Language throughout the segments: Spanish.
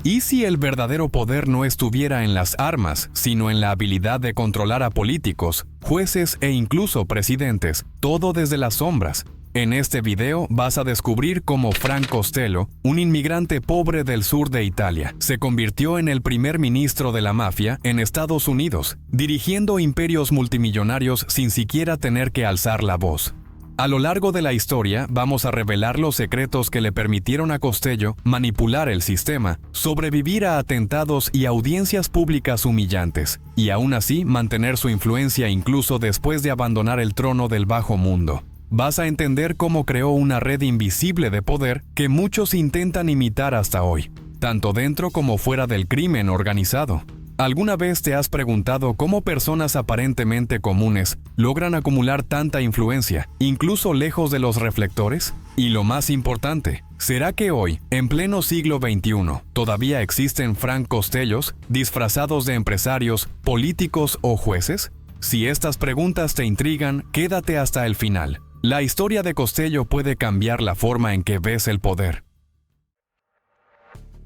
¿Y si el verdadero poder no estuviera en las armas, sino en la habilidad de controlar a políticos, jueces e incluso presidentes, todo desde las sombras? En este video vas a descubrir cómo Frank Costello, un inmigrante pobre del sur de Italia, se convirtió en el primer ministro de la mafia en Estados Unidos, dirigiendo imperios multimillonarios sin siquiera tener que alzar la voz. A lo largo de la historia vamos a revelar los secretos que le permitieron a Costello manipular el sistema, sobrevivir a atentados y audiencias públicas humillantes, y aún así mantener su influencia incluso después de abandonar el trono del bajo mundo. Vas a entender cómo creó una red invisible de poder que muchos intentan imitar hasta hoy, tanto dentro como fuera del crimen organizado. ¿Alguna vez te has preguntado cómo personas aparentemente comunes logran acumular tanta influencia, incluso lejos de los reflectores? Y lo más importante, ¿será que hoy, en pleno siglo XXI, todavía existen Frank Costellos disfrazados de empresarios, políticos o jueces? Si estas preguntas te intrigan, quédate hasta el final. La historia de Costello puede cambiar la forma en que ves el poder.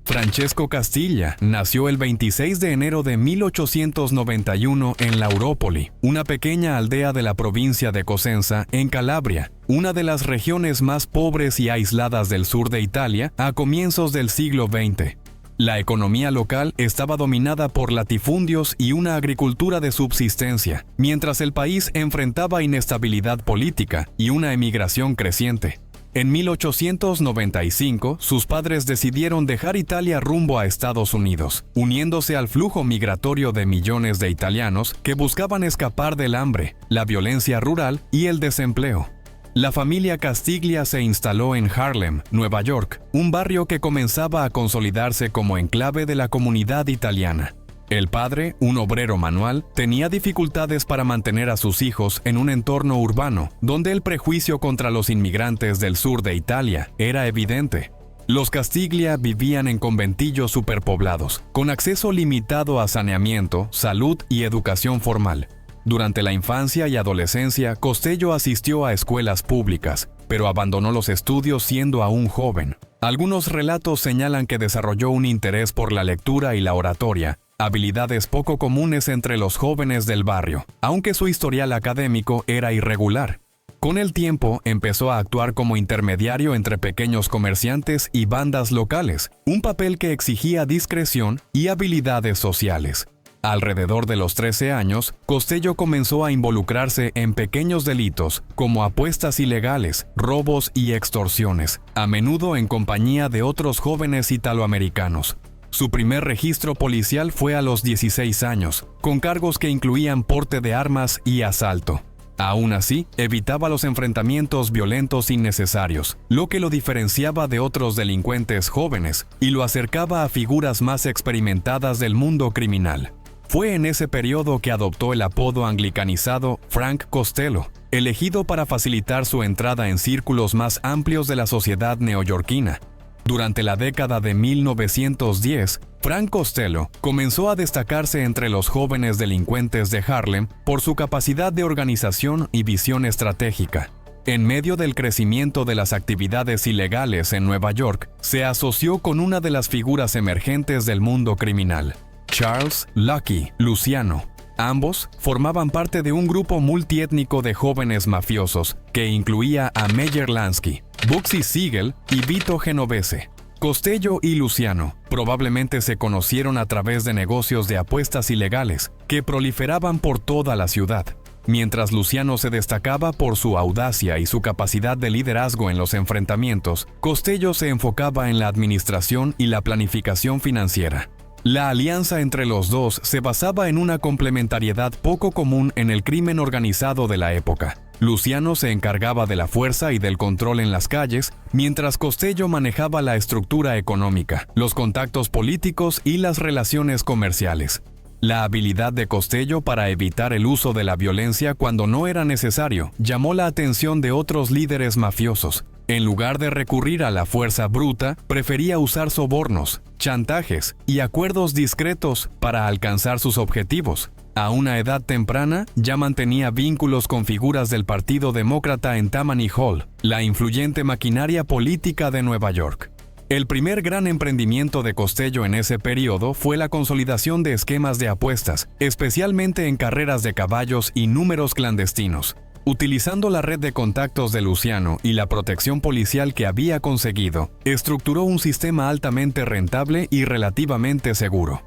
Francesco Castiglia nació el 26 de enero de 1891 en Lauropoli, una pequeña aldea de la provincia de Cosenza, en Calabria, una de las regiones más pobres y aisladas del sur de Italia a comienzos del siglo XX. La economía local estaba dominada por latifundios y una agricultura de subsistencia, mientras el país enfrentaba inestabilidad política y una emigración creciente. En 1895, sus padres decidieron dejar Italia rumbo a Estados Unidos, uniéndose al flujo migratorio de millones de italianos que buscaban escapar del hambre, la violencia rural y el desempleo. La familia Castiglia se instaló en Harlem, Nueva York, un barrio que comenzaba a consolidarse como enclave de la comunidad italiana. El padre, un obrero manual, tenía dificultades para mantener a sus hijos en un entorno urbano, donde el prejuicio contra los inmigrantes del sur de Italia era evidente. Los Castiglia vivían en conventillos superpoblados, con acceso limitado a saneamiento, salud y educación formal. Durante la infancia y adolescencia, Costello asistió a escuelas públicas, pero abandonó los estudios siendo aún joven. Algunos relatos señalan que desarrolló un interés por la lectura y la oratoria, habilidades poco comunes entre los jóvenes del barrio, aunque su historial académico era irregular. Con el tiempo, empezó a actuar como intermediario entre pequeños comerciantes y bandas locales, un papel que exigía discreción y habilidades sociales. Alrededor de los 13 años, Costello comenzó a involucrarse en pequeños delitos, como apuestas ilegales, robos y extorsiones, a menudo en compañía de otros jóvenes italoamericanos. Su primer registro policial fue a los 16 años, con cargos que incluían porte de armas y asalto. Aún así, evitaba los enfrentamientos violentos innecesarios, lo que lo diferenciaba de otros delincuentes jóvenes y lo acercaba a figuras más experimentadas del mundo criminal. Fue en ese periodo que adoptó el apodo anglicanizado Frank Costello, elegido para facilitar su entrada en círculos más amplios de la sociedad neoyorquina. Durante la década de 1910, Frank Costello comenzó a destacarse entre los jóvenes delincuentes de Harlem por su capacidad de organización y visión estratégica. En medio del crecimiento de las actividades ilegales en Nueva York, se asoció con una de las figuras emergentes del mundo criminal, Charles Lucky Luciano. Ambos formaban parte de un grupo multiétnico de jóvenes mafiosos que incluía a Meyer Lansky, Bugsy Siegel y Vito Genovese. Costello y Luciano probablemente se conocieron a través de negocios de apuestas ilegales que proliferaban por toda la ciudad. Mientras Luciano se destacaba por su audacia y su capacidad de liderazgo en los enfrentamientos, Costello se enfocaba en la administración y la planificación financiera. La alianza entre los dos se basaba en una complementariedad poco común en el crimen organizado de la época. Luciano se encargaba de la fuerza y del control en las calles, mientras Costello manejaba la estructura económica, los contactos políticos y las relaciones comerciales. La habilidad de Costello para evitar el uso de la violencia cuando no era necesario llamó la atención de otros líderes mafiosos. En lugar de recurrir a la fuerza bruta, prefería usar sobornos, chantajes y acuerdos discretos para alcanzar sus objetivos. A una edad temprana, ya mantenía vínculos con figuras del Partido Demócrata en Tammany Hall, la influyente maquinaria política de Nueva York. El primer gran emprendimiento de Costello en ese periodo fue la consolidación de esquemas de apuestas, especialmente en carreras de caballos y números clandestinos. Utilizando la red de contactos de Luciano y la protección policial que había conseguido, estructuró un sistema altamente rentable y relativamente seguro.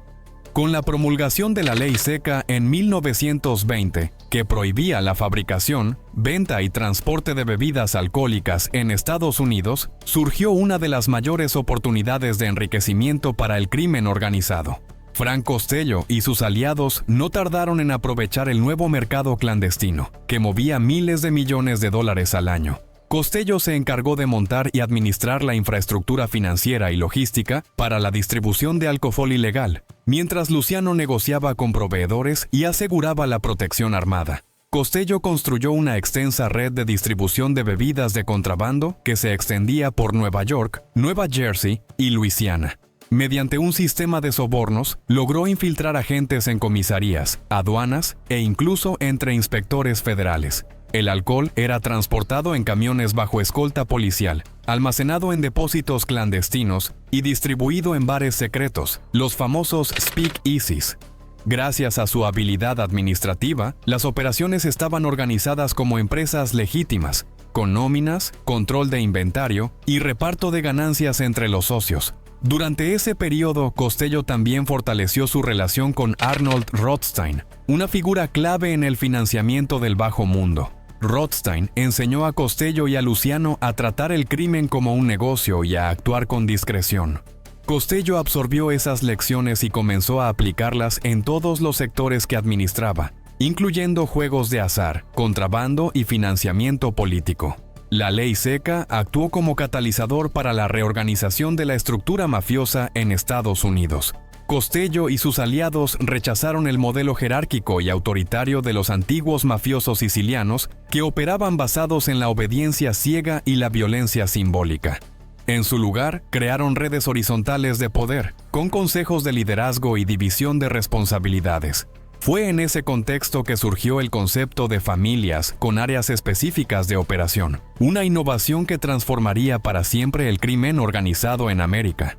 Con la promulgación de la Ley Seca en 1920, que prohibía la fabricación, venta y transporte de bebidas alcohólicas en Estados Unidos, surgió una de las mayores oportunidades de enriquecimiento para el crimen organizado. Frank Costello y sus aliados no tardaron en aprovechar el nuevo mercado clandestino, que movía miles de millones de dólares al año. Costello se encargó de montar y administrar la infraestructura financiera y logística para la distribución de alcohol ilegal, mientras Luciano negociaba con proveedores y aseguraba la protección armada. Costello construyó una extensa red de distribución de bebidas de contrabando que se extendía por Nueva York, Nueva Jersey y Luisiana. Mediante un sistema de sobornos, logró infiltrar agentes en comisarías, aduanas e incluso entre inspectores federales. El alcohol era transportado en camiones bajo escolta policial, almacenado en depósitos clandestinos y distribuido en bares secretos, los famosos speakeasies. Gracias a su habilidad administrativa, las operaciones estaban organizadas como empresas legítimas, con nóminas, control de inventario y reparto de ganancias entre los socios. Durante ese periodo, Costello también fortaleció su relación con Arnold Rothstein, una figura clave en el financiamiento del bajo mundo. Rothstein enseñó a Costello y a Luciano a tratar el crimen como un negocio y a actuar con discreción. Costello absorbió esas lecciones y comenzó a aplicarlas en todos los sectores que administraba, incluyendo juegos de azar, contrabando y financiamiento político. La Ley Seca actuó como catalizador para la reorganización de la estructura mafiosa en Estados Unidos. Costello y sus aliados rechazaron el modelo jerárquico y autoritario de los antiguos mafiosos sicilianos que operaban basados en la obediencia ciega y la violencia simbólica. En su lugar, crearon redes horizontales de poder, con consejos de liderazgo y división de responsabilidades. Fue en ese contexto que surgió el concepto de familias con áreas específicas de operación, una innovación que transformaría para siempre el crimen organizado en América.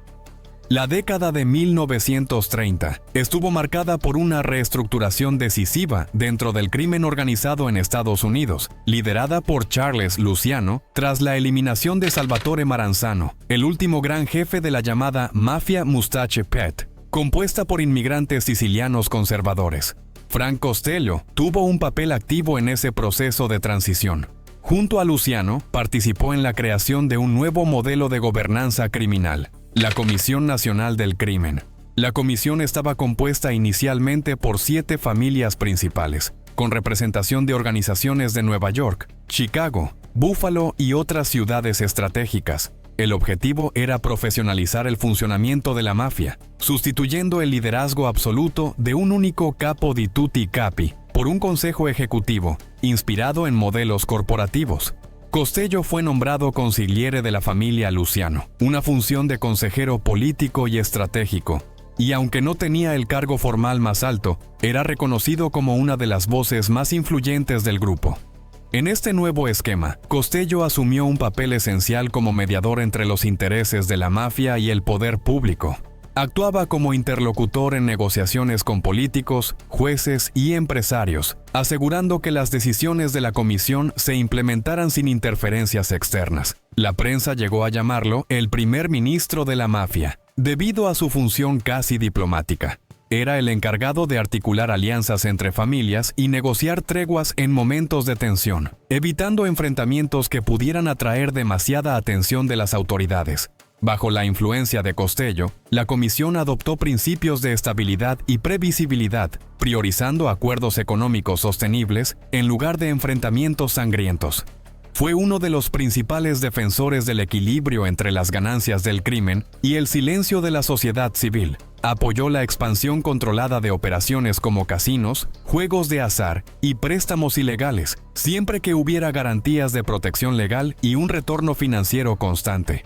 La década de 1930 estuvo marcada por una reestructuración decisiva dentro del crimen organizado en Estados Unidos, liderada por Charles Luciano, tras la eliminación de Salvatore Maranzano, el último gran jefe de la llamada Mafia Mustache Pet, compuesta por inmigrantes sicilianos conservadores. Frank Costello tuvo un papel activo en ese proceso de transición. Junto a Luciano, participó en la creación de un nuevo modelo de gobernanza criminal, la Comisión Nacional del Crimen. La comisión estaba compuesta inicialmente por 7 familias principales, con representación de organizaciones de Nueva York, Chicago, Buffalo y otras ciudades estratégicas. El objetivo era profesionalizar el funcionamiento de la mafia, sustituyendo el liderazgo absoluto de un único capo di tutti capi por un consejo ejecutivo, inspirado en modelos corporativos. Costello fue nombrado consigliere de la familia Luciano, una función de consejero político y estratégico, y aunque no tenía el cargo formal más alto, era reconocido como una de las voces más influyentes del grupo. En este nuevo esquema, Costello asumió un papel esencial como mediador entre los intereses de la mafia y el poder público. Actuaba como interlocutor en negociaciones con políticos, jueces y empresarios, asegurando que las decisiones de la comisión se implementaran sin interferencias externas. La prensa llegó a llamarlo el primer ministro de la mafia, debido a su función casi diplomática. Era el encargado de articular alianzas entre familias y negociar treguas en momentos de tensión, evitando enfrentamientos que pudieran atraer demasiada atención de las autoridades. Bajo la influencia de Costello, la comisión adoptó principios de estabilidad y previsibilidad, priorizando acuerdos económicos sostenibles en lugar de enfrentamientos sangrientos. Fue uno de los principales defensores del equilibrio entre las ganancias del crimen y el silencio de la sociedad civil. Apoyó la expansión controlada de operaciones como casinos, juegos de azar y préstamos ilegales, siempre que hubiera garantías de protección legal y un retorno financiero constante.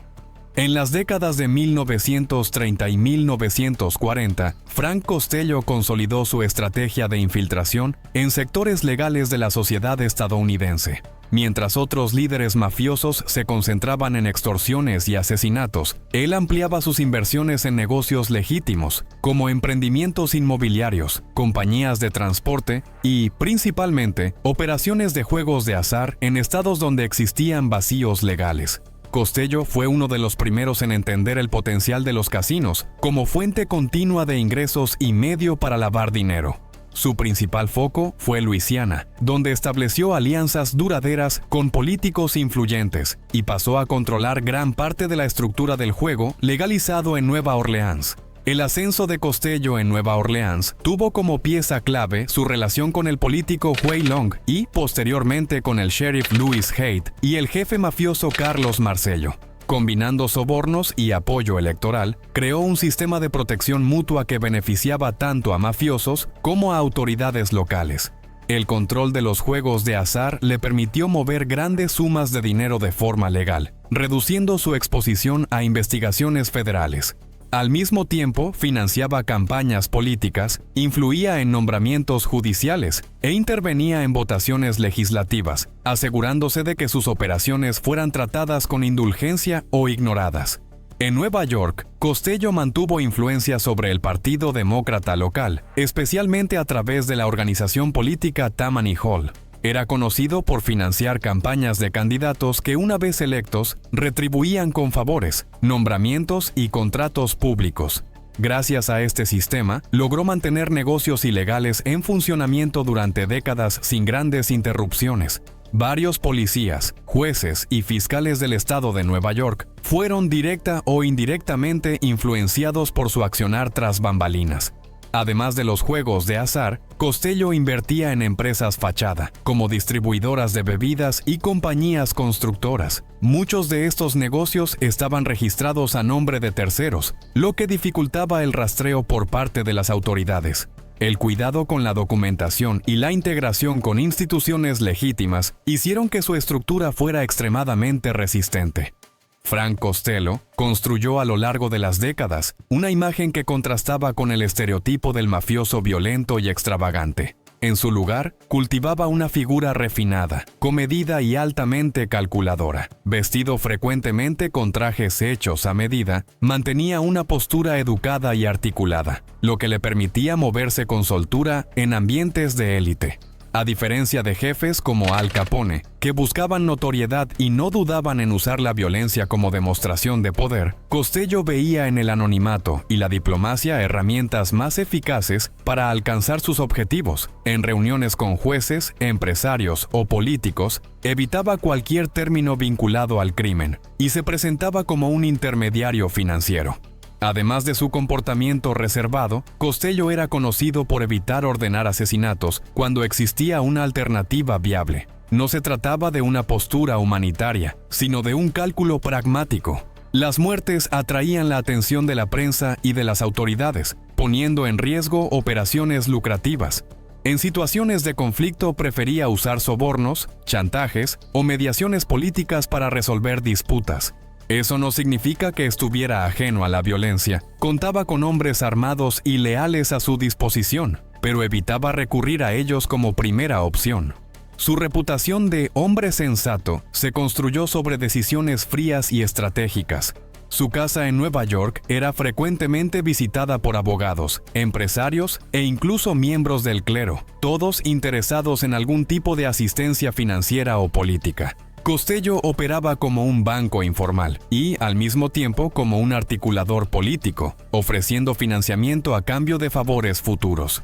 En las décadas de 1930 y 1940, Frank Costello consolidó su estrategia de infiltración en sectores legales de la sociedad estadounidense. Mientras otros líderes mafiosos se concentraban en extorsiones y asesinatos, él ampliaba sus inversiones en negocios legítimos, como emprendimientos inmobiliarios, compañías de transporte y, principalmente, operaciones de juegos de azar en estados donde existían vacíos legales. Costello fue uno de los primeros en entender el potencial de los casinos como fuente continua de ingresos y medio para lavar dinero. Su principal foco fue Luisiana, donde estableció alianzas duraderas con políticos influyentes y pasó a controlar gran parte de la estructura del juego legalizado en Nueva Orleans. El ascenso de Costello en Nueva Orleans tuvo como pieza clave su relación con el político Huey Long y, posteriormente, con el sheriff Louis Haight y el jefe mafioso Carlos Marcello. Combinando sobornos y apoyo electoral, creó un sistema de protección mutua que beneficiaba tanto a mafiosos como a autoridades locales. El control de los juegos de azar le permitió mover grandes sumas de dinero de forma legal, reduciendo su exposición a investigaciones federales. Al mismo tiempo, financiaba campañas políticas, influía en nombramientos judiciales e intervenía en votaciones legislativas, asegurándose de que sus operaciones fueran tratadas con indulgencia o ignoradas. En Nueva York, Costello mantuvo influencia sobre el Partido Demócrata local, especialmente a través de la organización política Tammany Hall. Era conocido por financiar campañas de candidatos que, una vez electos, retribuían con favores, nombramientos y contratos públicos. Gracias a este sistema, logró mantener negocios ilegales en funcionamiento durante décadas sin grandes interrupciones. Varios policías, jueces y fiscales del estado de Nueva York fueron directa o indirectamente influenciados por su accionar tras bambalinas. Además de los juegos de azar, Costello invertía en empresas fachada, como distribuidoras de bebidas y compañías constructoras. Muchos de estos negocios estaban registrados a nombre de terceros, lo que dificultaba el rastreo por parte de las autoridades. El cuidado con la documentación y la integración con instituciones legítimas hicieron que su estructura fuera extremadamente resistente. Frank Costello construyó a lo largo de las décadas una imagen que contrastaba con el estereotipo del mafioso violento y extravagante. En su lugar, cultivaba una figura refinada, comedida y altamente calculadora. Vestido frecuentemente con trajes hechos a medida, mantenía una postura educada y articulada, lo que le permitía moverse con soltura en ambientes de élite. A diferencia de jefes como Al Capone, que buscaban notoriedad y no dudaban en usar la violencia como demostración de poder, Costello veía en el anonimato y la diplomacia herramientas más eficaces para alcanzar sus objetivos. En reuniones con jueces, empresarios o políticos, evitaba cualquier término vinculado al crimen y se presentaba como un intermediario financiero. Además de su comportamiento reservado, Costello era conocido por evitar ordenar asesinatos cuando existía una alternativa viable. No se trataba de una postura humanitaria, sino de un cálculo pragmático. Las muertes atraían la atención de la prensa y de las autoridades, poniendo en riesgo operaciones lucrativas. En situaciones de conflicto prefería usar sobornos, chantajes o mediaciones políticas para resolver disputas. Eso no significa que estuviera ajeno a la violencia. Contaba con hombres armados y leales a su disposición, pero evitaba recurrir a ellos como primera opción. Su reputación de hombre sensato se construyó sobre decisiones frías y estratégicas. Su casa en Nueva York era frecuentemente visitada por abogados, empresarios e incluso miembros del clero, todos interesados en algún tipo de asistencia financiera o política. Costello operaba como un banco informal y, al mismo tiempo, como un articulador político, ofreciendo financiamiento a cambio de favores futuros.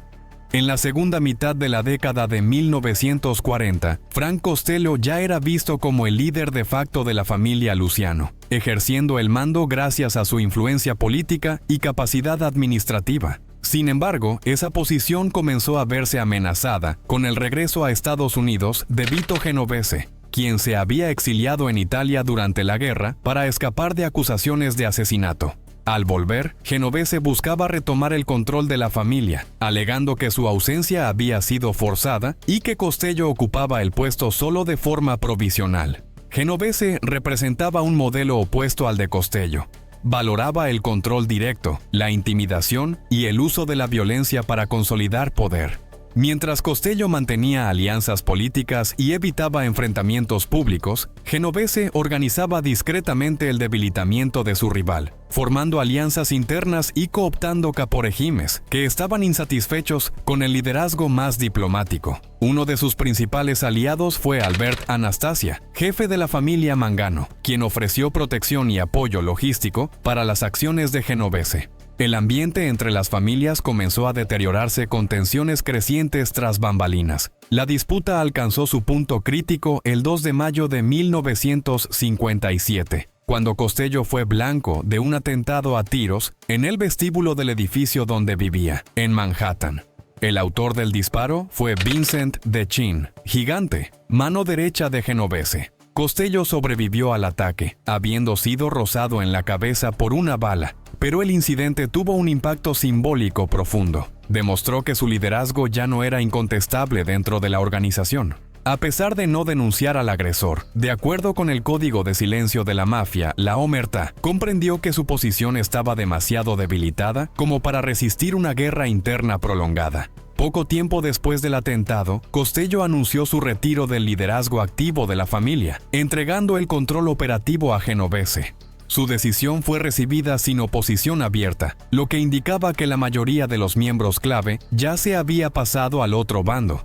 En la segunda mitad de la década de 1940, Frank Costello ya era visto como el líder de facto de la familia Luciano, ejerciendo el mando gracias a su influencia política y capacidad administrativa. Sin embargo, esa posición comenzó a verse amenazada con el regreso a Estados Unidos de Vito Genovese, quien se había exiliado en Italia durante la guerra para escapar de acusaciones de asesinato. Al volver, Genovese buscaba retomar el control de la familia, alegando que su ausencia había sido forzada y que Costello ocupaba el puesto solo de forma provisional. Genovese representaba un modelo opuesto al de Costello. Valoraba el control directo, la intimidación y el uso de la violencia para consolidar poder. Mientras Costello mantenía alianzas políticas y evitaba enfrentamientos públicos, Genovese organizaba discretamente el debilitamiento de su rival, formando alianzas internas y cooptando caporegímenes que estaban insatisfechos con el liderazgo más diplomático. Uno de sus principales aliados fue Albert Anastasia, jefe de la familia Mangano, quien ofreció protección y apoyo logístico para las acciones de Genovese. El ambiente entre las familias comenzó a deteriorarse con tensiones crecientes tras bambalinas. La disputa alcanzó su punto crítico el 2 de mayo de 1957, cuando Costello fue blanco de un atentado a tiros en el vestíbulo del edificio donde vivía, en Manhattan. El autor del disparo fue Vincent DeChin, gigante, mano derecha de Genovese. Costello sobrevivió al ataque, habiendo sido rozado en la cabeza por una bala, pero el incidente tuvo un impacto simbólico profundo. Demostró que su liderazgo ya no era incontestable dentro de la organización. A pesar de no denunciar al agresor, de acuerdo con el código de silencio de la mafia, la Omertà comprendió que su posición estaba demasiado debilitada como para resistir una guerra interna prolongada. Poco tiempo después del atentado, Costello anunció su retiro del liderazgo activo de la familia, entregando el control operativo a Genovese. Su decisión fue recibida sin oposición abierta, lo que indicaba que la mayoría de los miembros clave ya se había pasado al otro bando.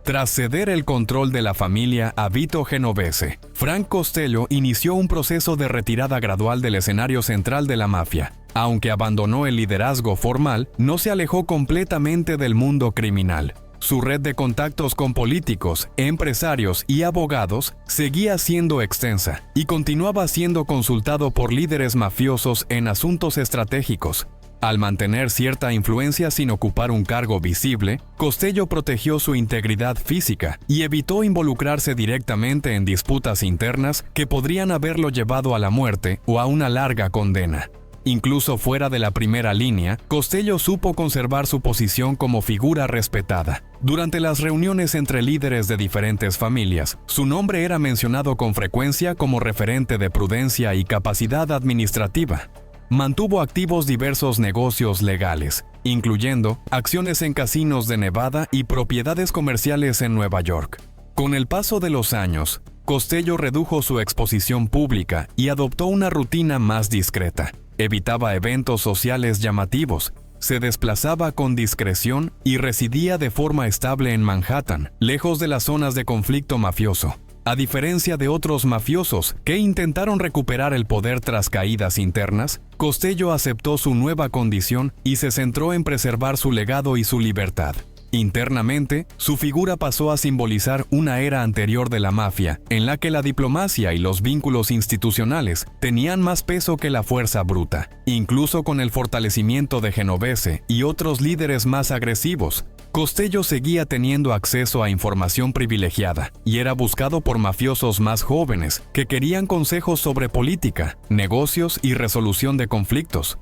Tras ceder el control de la familia a Vito Genovese, Frank Costello inició un proceso de retirada gradual del escenario central de la mafia. Aunque abandonó el liderazgo formal, no se alejó completamente del mundo criminal. Su red de contactos con políticos, empresarios y abogados seguía siendo extensa y continuaba siendo consultado por líderes mafiosos en asuntos estratégicos. Al mantener cierta influencia sin ocupar un cargo visible, Costello protegió su integridad física y evitó involucrarse directamente en disputas internas que podrían haberlo llevado a la muerte o a una larga condena. Incluso fuera de la primera línea, Costello supo conservar su posición como figura respetada. Durante las reuniones entre líderes de diferentes familias, su nombre era mencionado con frecuencia como referente de prudencia y capacidad administrativa. Mantuvo activos diversos negocios legales, incluyendo acciones en casinos de Nevada y propiedades comerciales en Nueva York. Con el paso de los años, Costello redujo su exposición pública y adoptó una rutina más discreta. Evitaba eventos sociales llamativos, se desplazaba con discreción y residía de forma estable en Manhattan, lejos de las zonas de conflicto mafioso. A diferencia de otros mafiosos que intentaron recuperar el poder tras caídas internas, Costello aceptó su nueva condición y se centró en preservar su legado y su libertad. Internamente, su figura pasó a simbolizar una era anterior de la mafia, en la que la diplomacia y los vínculos institucionales tenían más peso que la fuerza bruta. Incluso con el fortalecimiento de Genovese y otros líderes más agresivos, Costello seguía teniendo acceso a información privilegiada y era buscado por mafiosos más jóvenes que querían consejos sobre política, negocios y resolución de conflictos.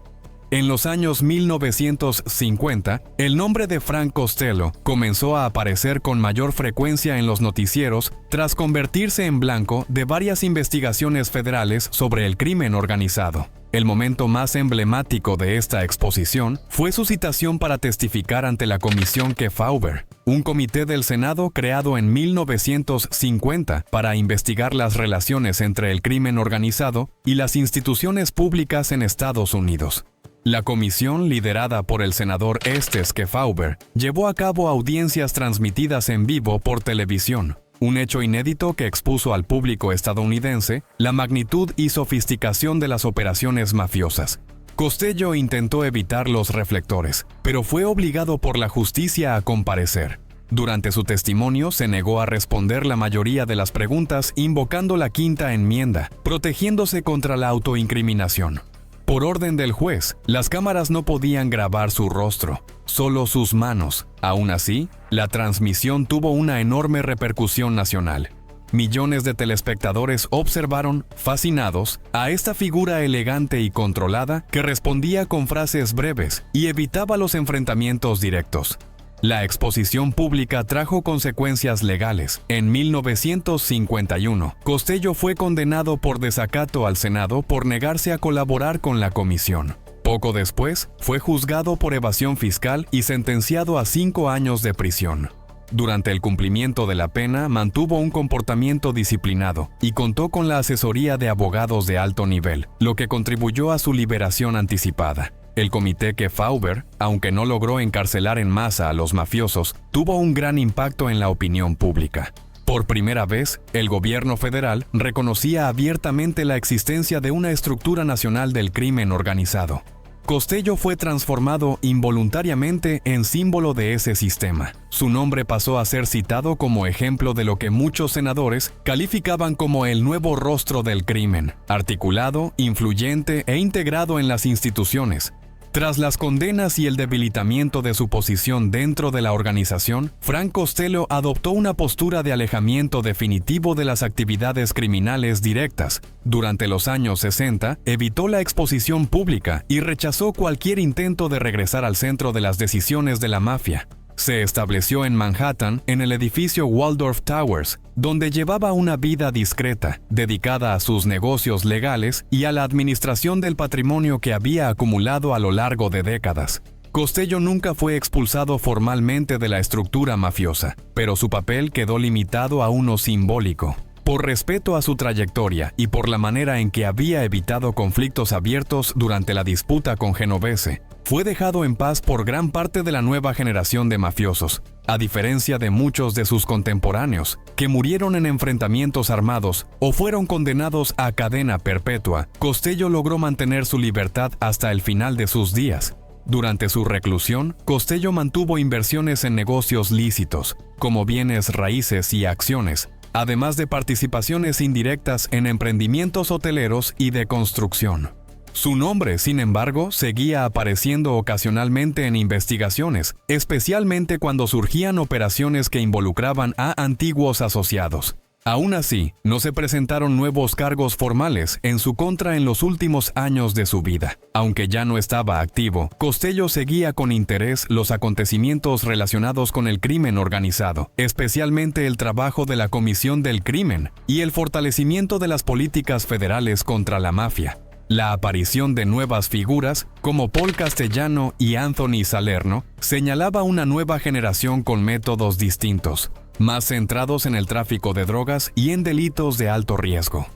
En los años 1950, el nombre de Frank Costello comenzó a aparecer con mayor frecuencia en los noticieros tras convertirse en blanco de varias investigaciones federales sobre el crimen organizado. El momento más emblemático de esta exposición fue su citación para testificar ante la Comisión Kefauver, un comité del Senado creado en 1950 para investigar las relaciones entre el crimen organizado y las instituciones públicas en Estados Unidos. La comisión, liderada por el senador Estes Kefauver, llevó a cabo audiencias transmitidas en vivo por televisión, un hecho inédito que expuso al público estadounidense la magnitud y sofisticación de las operaciones mafiosas. Costello intentó evitar los reflectores, pero fue obligado por la justicia a comparecer. Durante su testimonio se negó a responder la mayoría de las preguntas invocando la Quinta Enmienda, protegiéndose contra la autoincriminación. Por orden del juez, las cámaras no podían grabar su rostro, solo sus manos. Aún así, la transmisión tuvo una enorme repercusión nacional. Millones de telespectadores observaron, fascinados, a esta figura elegante y controlada que respondía con frases breves y evitaba los enfrentamientos directos. La exposición pública trajo consecuencias legales. En 1951, Costello fue condenado por desacato al Senado por negarse a colaborar con la comisión. Poco después, fue juzgado por evasión fiscal y sentenciado a 5 años de prisión. Durante el cumplimiento de la pena, mantuvo un comportamiento disciplinado y contó con la asesoría de abogados de alto nivel, lo que contribuyó a su liberación anticipada. El comité Kefauver, aunque no logró encarcelar en masa a los mafiosos, tuvo un gran impacto en la opinión pública. Por primera vez, el gobierno federal reconocía abiertamente la existencia de una estructura nacional del crimen organizado. Costello fue transformado involuntariamente en símbolo de ese sistema. Su nombre pasó a ser citado como ejemplo de lo que muchos senadores calificaban como el nuevo rostro del crimen, articulado, influyente e integrado en las instituciones. Tras las condenas y el debilitamiento de su posición dentro de la organización, Frank Costello adoptó una postura de alejamiento definitivo de las actividades criminales directas. Durante los años 60, evitó la exposición pública y rechazó cualquier intento de regresar al centro de las decisiones de la mafia. Se estableció en Manhattan, en el edificio Waldorf Towers, donde llevaba una vida discreta, dedicada a sus negocios legales y a la administración del patrimonio que había acumulado a lo largo de décadas. Costello nunca fue expulsado formalmente de la estructura mafiosa, pero su papel quedó limitado a uno simbólico. Por respeto a su trayectoria y por la manera en que había evitado conflictos abiertos durante la disputa con Genovese, fue dejado en paz por gran parte de la nueva generación de mafiosos, a diferencia de muchos de sus contemporáneos, que murieron en enfrentamientos armados o fueron condenados a cadena perpetua. Costello logró mantener su libertad hasta el final de sus días. Durante su reclusión, Costello mantuvo inversiones en negocios lícitos, como bienes raíces y acciones, además de participaciones indirectas en emprendimientos hoteleros y de construcción. Su nombre, sin embargo, seguía apareciendo ocasionalmente en investigaciones, especialmente cuando surgían operaciones que involucraban a antiguos asociados. Aún así, no se presentaron nuevos cargos formales en su contra en los últimos años de su vida. Aunque ya no estaba activo, Costello seguía con interés los acontecimientos relacionados con el crimen organizado, especialmente el trabajo de la Comisión del Crimen y el fortalecimiento de las políticas federales contra la mafia. La aparición de nuevas figuras, como Paul Castellano y Anthony Salerno, señalaba una nueva generación con métodos distintos, más centrados en el tráfico de drogas y en delitos de alto riesgo.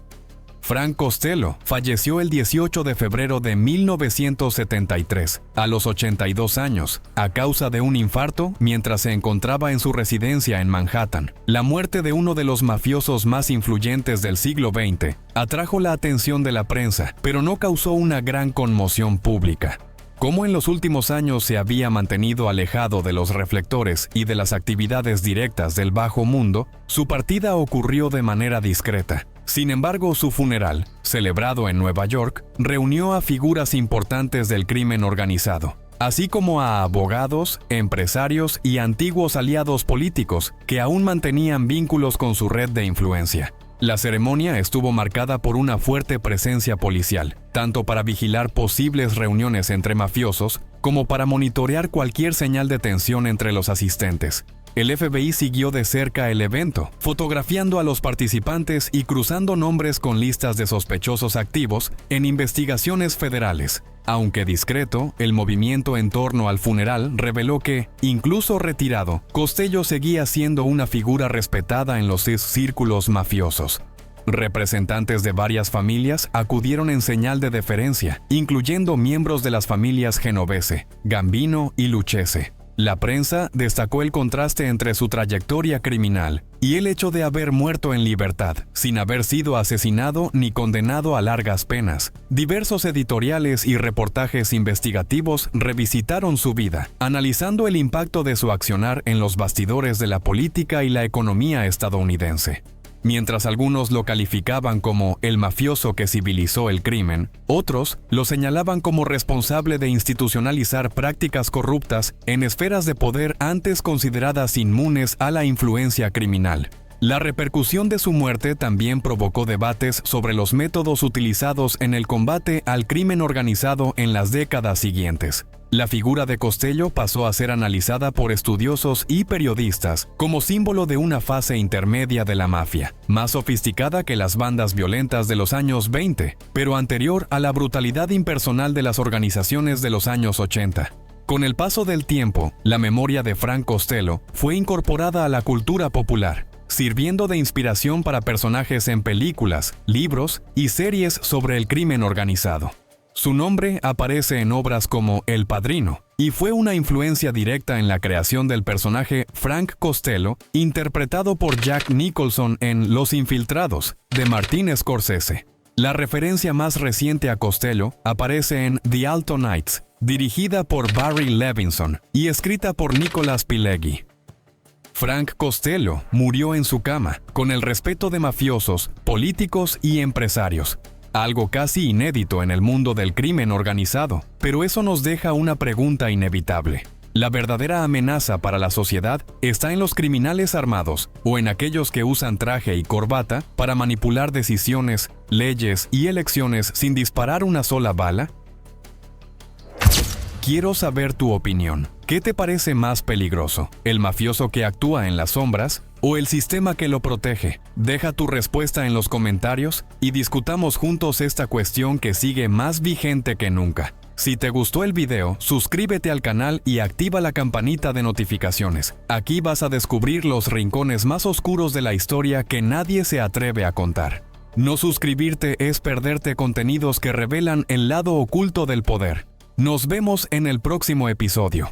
Frank Costello falleció el 18 de febrero de 1973, a los 82 años, a causa de un infarto mientras se encontraba en su residencia en Manhattan. La muerte de uno de los mafiosos más influyentes del siglo XX atrajo la atención de la prensa, pero no causó una gran conmoción pública. Como en los últimos años se había mantenido alejado de los reflectores y de las actividades directas del bajo mundo, su partida ocurrió de manera discreta. Sin embargo, su funeral, celebrado en Nueva York, reunió a figuras importantes del crimen organizado, así como a abogados, empresarios y antiguos aliados políticos que aún mantenían vínculos con su red de influencia. La ceremonia estuvo marcada por una fuerte presencia policial, tanto para vigilar posibles reuniones entre mafiosos como para monitorear cualquier señal de tensión entre los asistentes. El FBI siguió de cerca el evento, fotografiando a los participantes y cruzando nombres con listas de sospechosos activos en investigaciones federales. Aunque discreto, el movimiento en torno al funeral reveló que, incluso retirado, Costello seguía siendo una figura respetada en los círculos mafiosos. Representantes de varias familias acudieron en señal de deferencia, incluyendo miembros de las familias Genovese, Gambino y Lucchese. La prensa destacó el contraste entre su trayectoria criminal y el hecho de haber muerto en libertad, sin haber sido asesinado ni condenado a largas penas. Diversos editoriales y reportajes investigativos revisitaron su vida, analizando el impacto de su accionar en los bastidores de la política y la economía estadounidense. Mientras algunos lo calificaban como el mafioso que civilizó el crimen, otros lo señalaban como responsable de institucionalizar prácticas corruptas en esferas de poder antes consideradas inmunes a la influencia criminal. La repercusión de su muerte también provocó debates sobre los métodos utilizados en el combate al crimen organizado en las décadas siguientes. La figura de Costello pasó a ser analizada por estudiosos y periodistas como símbolo de una fase intermedia de la mafia, más sofisticada que las bandas violentas de los años 20, pero anterior a la brutalidad impersonal de las organizaciones de los años 80. Con el paso del tiempo, la memoria de Frank Costello fue incorporada a la cultura popular, sirviendo de inspiración para personajes en películas, libros y series sobre el crimen organizado. Su nombre aparece en obras como El Padrino, y fue una influencia directa en la creación del personaje Frank Costello, interpretado por Jack Nicholson en Los Infiltrados, de Martin Scorsese. La referencia más reciente a Costello aparece en The Alto Knights, dirigida por Barry Levinson y escrita por Nicholas Pileggi. Frank Costello murió en su cama, con el respeto de mafiosos, políticos y empresarios. Algo casi inédito en el mundo del crimen organizado, pero eso nos deja una pregunta inevitable. ¿La verdadera amenaza para la sociedad está en los criminales armados o en aquellos que usan traje y corbata para manipular decisiones, leyes y elecciones sin disparar una sola bala? Quiero saber tu opinión. ¿Qué te parece más peligroso? ¿El mafioso que actúa en las sombras o el sistema que lo protege? Deja tu respuesta en los comentarios y discutamos juntos esta cuestión que sigue más vigente que nunca. Si te gustó el video, suscríbete al canal y activa la campanita de notificaciones. Aquí vas a descubrir los rincones más oscuros de la historia que nadie se atreve a contar. No suscribirte es perderte contenidos que revelan el lado oculto del poder. Nos vemos en el próximo episodio.